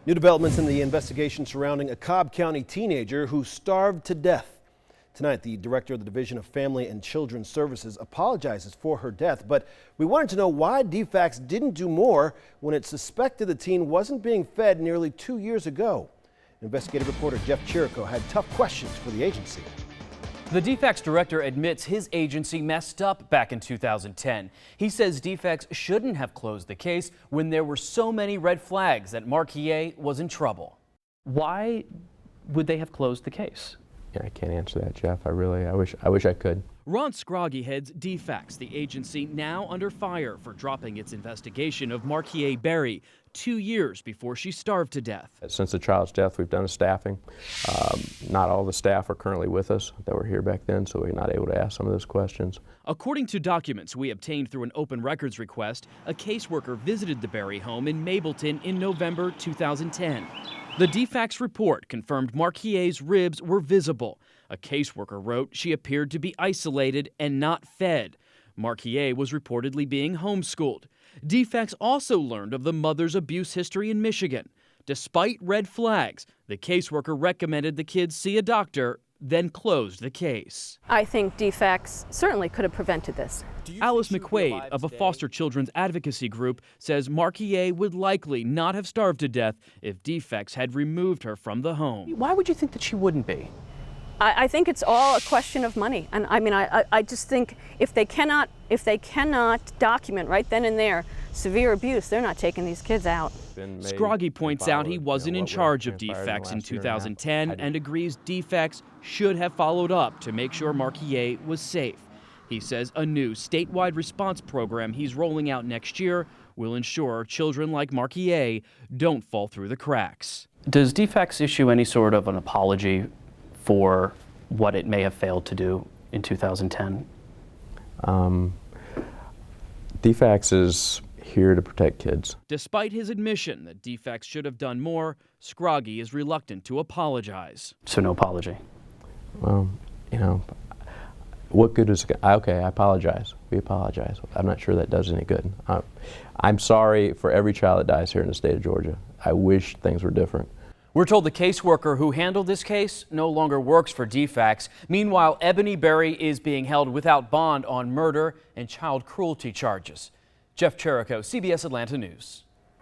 New developments in the investigation surrounding a Cobb County teenager who starved to death. Tonight, the director of the Division of Family and Children's Services apologizes for her death, but we wanted to know why DFCS didn't do more when it suspected the teen wasn't being fed nearly 2 years ago. Investigative reporter Jeff Chirico had tough questions for the agency. The DFCS director admits his agency messed up back in 2010. He says DFCS shouldn't have closed the case when there were so many red flags that Markea was in trouble. Why would they have closed the case? Yeah, I can't answer that, Jeff. I wish I could. Ron Scroggie heads DFCS, the agency now under fire for dropping its investigation of Markea Berry 2 years before she starved to death. Since the child's death, we've done a staffing. Not all the staff are currently with us that were here back then, so we're not able to ask some of those questions. According to documents we obtained through an open records request, a caseworker visited the Berry home in Mableton in November 2010. The DFCS report confirmed Markea's ribs were visible. A caseworker wrote she appeared to be isolated and not fed. Markea was reportedly being homeschooled. DFCS also learned of the mother's abuse history in Michigan. Despite red flags, the caseworker recommended the kids see a doctor, then closed the case. I think DFCS certainly could have prevented this. Alice McQuaid of a foster children's advocacy group says Markea would likely not have starved to death if DFCS had removed her from the home. Why would you think that she wouldn't be? I think it's all a question of money. And I mean, I just think if they cannot document right then and there severe abuse, they're not taking these kids out. Scroggie points out he wasn't in charge of DFCS in 2010 and agrees DFCS should have followed up to make sure Markea was safe. He says a new statewide response program he's rolling out next year will ensure children like Markea don't fall through the cracks. Does DFCS issue any sort of an apology for what it may have failed to do in 2010? DFCS is here to protect kids. Despite his admission that DFCS should have done more, Scroggie is reluctant to apologize. So no apology? Well, you know, what good is it? Okay, I apologize. We apologize. I'm not sure that does any good. I'm sorry for every child that dies here in the state of Georgia. I wish things were different. We're told the caseworker who handled this case no longer works for DFCS. Meanwhile, Ebony Berry is being held without bond on murder and child cruelty charges. Jeff Chirico, CBS Atlanta News.